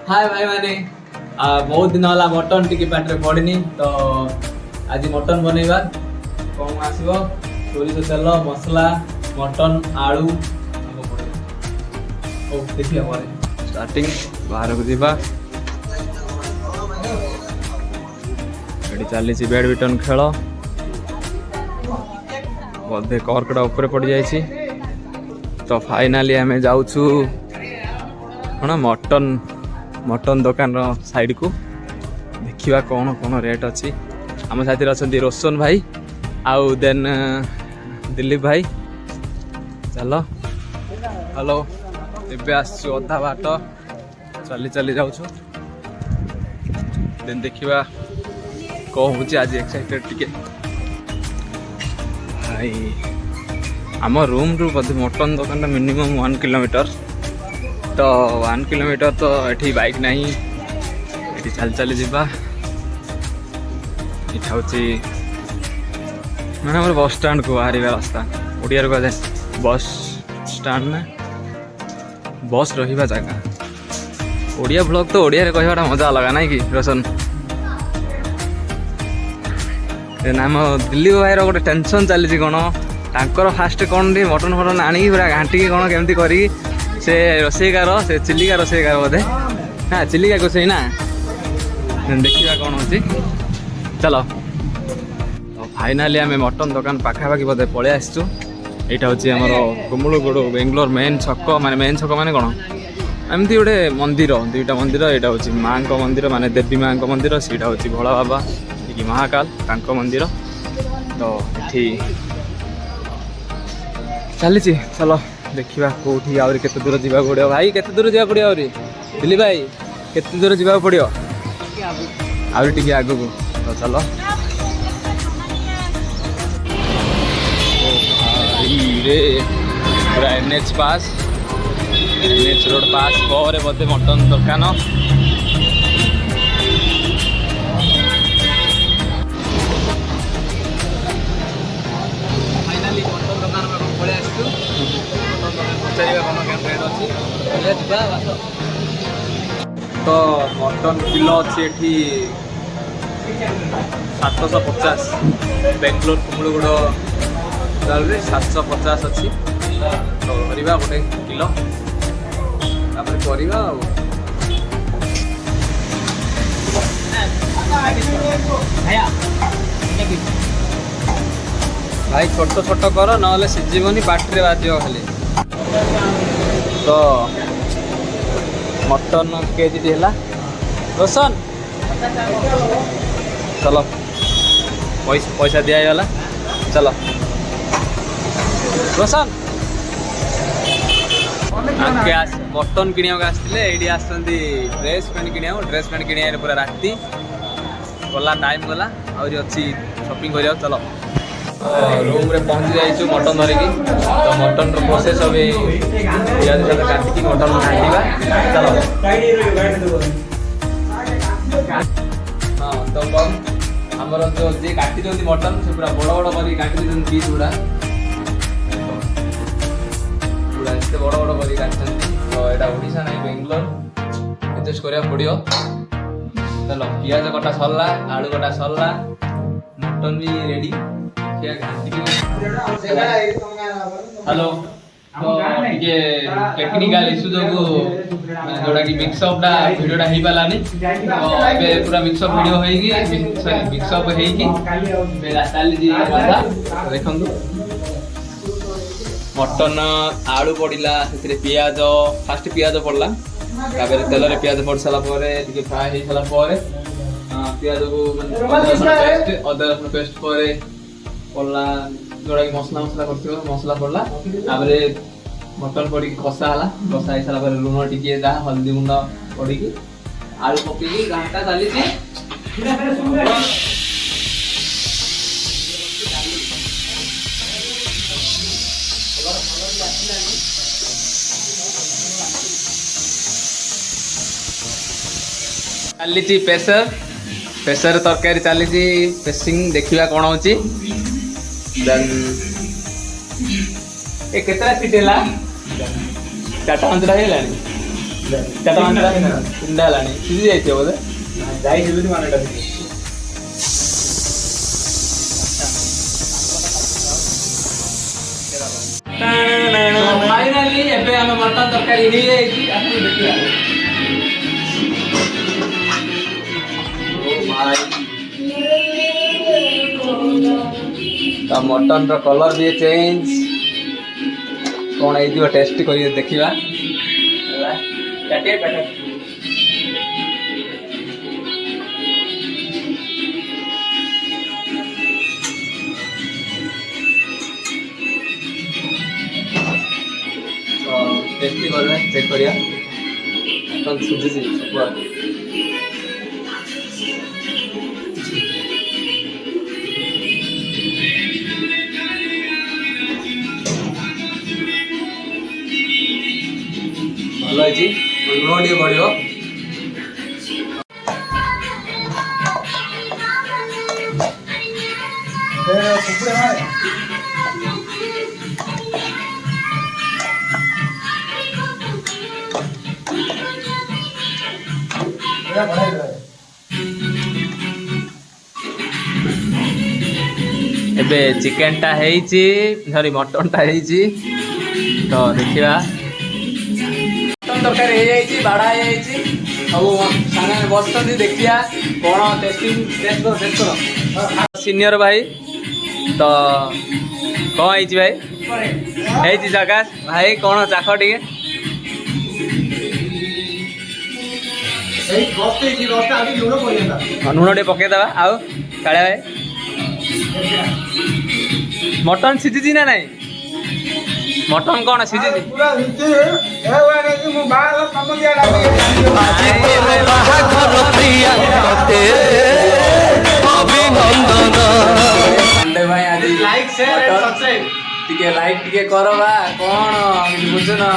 हाय भाई मैंने बहुत दिन होला मटन टिके पाटे पड़नी तो आज मटन बनैबा कौन आसो सोरिष तेल मसला मटन आलू देखिए स्टार्टिंग बाहर को जीवा एटी चली बैडमिंटन खेल बोधे कर्कट ऊपर पड़ जाए तो फाइनाली आम जाऊँ कौन मटन मटन दुकान साइड को देखा कौन कौन रेट अच्छी आम साथी अच्छा रोशन भाई आउ देन दिलीप भाई चलो हेलो एबे आसु अधा बाट चली चली जाऊँ देन देखा कौन हूँ आज एक्साइटेड टिके भाई आम रूम रू बोधे मटन दुकान मिनिमम 1 किलोमीटर तो 1 किलोमीटर तो ये बाइक नहीं ये चल चली जावा इटा हूँ मैंने बस स्टाण को बाहर रास्ता ओडिया कह बस स्टाण ना बस रहा जगह ओडिया ब्लॉग तो ओडिया कहवाटा मजा लगा ना कि रोशन आम दिलीप भाईर गोटे टेंशन चली कौन तांकर फास्ट कौन टी मटन फटन आनिकी पूरा घाटिकी कौन केमती करी से रोसईकार से चिलिका रोसईकार बोधे हाँ चिलिका को सही ना देखा कौन हो चलो तो फाइनाली आम मटन दुकान पाखापाखि बोधे पलि आसचु यहाँ हूँ आमर कुमुलगुड़ बेंगलोर मेन छक माने मेन छक माने कौन एमती गोटे मंदिर दुईटा मंदिर यहाँ हूँ माँ का मंदिर माने देवी माँ का मंदिर सीटा हूँ भोला बाबा कि महाकाल तांको मंदिर तो ये चली चलो देखा कौटी आहरी केते दूर जावा पड़ो भाई केते दूर जावा पड़ो आहरी दिलीप भाई केते दूर जावा पड़ो आहरी टिके आगु तो चलो रे पूरा NH पास NH रोड पास पर बोधे मटन दुकान फाइनाली मटन दुकान में पलि आसचु पचार कौन क्या रेट अच्छी तो मटन किलो अच्छी 750 बेंगलोर कुमुलगुड़ 750 अच्छी तो भरवा गोटे किलो करवा भाई छोट छोट कर ना सीझबनी पाटे बाज खाली तो मटन केजी टी है रोशन चलो पैसा दिगला चलो रोशन आगे मटन किणा आसते ये आसती ड्रेस पैंट किणा पूरा राति गला टाइम गला आहरी अच्छी शॉपिंग कर चलो रूम रे पहुंची जाइए मटन धरिकी तो मटन प्रोसेस अभी पियाज काटिकी मटन घाटिवा चलो हाँ तो कम आमर जो जी काटी मटन से पूरा बड़ बड़ कर काटी पीस गुड़ा पूरा एत बड़ बड़ कर काटते तो यहाँ ओडिशा ना बेंगलोर एडजस्ट करा पड़ो चलो पियाज कटा सरला आलू कटा सरला मटन भी रेडी हेलो तो ये टेक्निकल इश्यू जो जोड़ा कि मिक्सअप टा वीडियोटा हो पारानी तो ए पूरा मिक्सअप वीडियो होगी सॉरी मिक्सअप होगी देखु मटन आलू पड़ा से पियाज फास्ट पियाज पड़ला तेल रे पियाज पड़ सारा फ्राए हो सारा पियाज को अदा रसुण पेस्ट पड़ला जोड़ा कि मसला मसला कर मसला पड़ला मटन पड़ी कषा है कषा हो सारा लुण टी हल्दी गुंड पड़ी आलू पकई घाटा चली चली प्रेसर प्रेसर तरकारी चली प्रेसिंग देखा कौन हो केतटा सीट है 4टा 5टा है ତିନିଟା ହେଲାଣି ସିଝି ଯାଇଥିବ ବୋଧେ ଯାଇଥିଲି ମାନେଟା ଫାଇନାଲି ଏବେ ଆମେ ମଟନ ତରକାରୀ ହେଇଯାଇଛି ଆପଣ ଦେଖିବା ତ ମଟନ ର କଲର ବି ଚେଞ୍ଜ କଣ ହେଇଥିବ ଟେଷ୍ଟ କରି ଦେଖିବା टेस्टी करबे चेक करिया मटन सिझिछि सब ଭଲ ହେଇଛି ଲୁଣ ଟିକେ ପଡ଼ିବ ଏବେ ଚିକେନ ଟା ହେଇଛି ସରି ମଟନ ଟା ହେଇଛି ତ ଦେଖିବା ମଟନ ତରକାରୀ ହେଇଯାଇଛି ବାଡ଼ା ହେଇଯାଇଛି ସବୁ ସାଙ୍ଗରେ ବସୁଛନ୍ତି ଦେଖିବା କଣ ଟେଷ୍ଟ କର ସିନିୟର ଭାଇ ତ କଣ ହେଇଛି ଭାଇ ହେଇଛି ଜାଗା ଭାଇ କଣ ଚାଖ ଟିକେ ଲୁଣ ଟିକେ ପକେଇଦବା ଆଉ କାଳିଆ ଭାଇ ମଟନ ସିଝିଛି ନା ନାଇଁ ମଟନ କଣ ସିଝିଛି ଟିକେ ଲାଇକ୍ ଟିକେ କରବା କଣ ବୁଝୁନ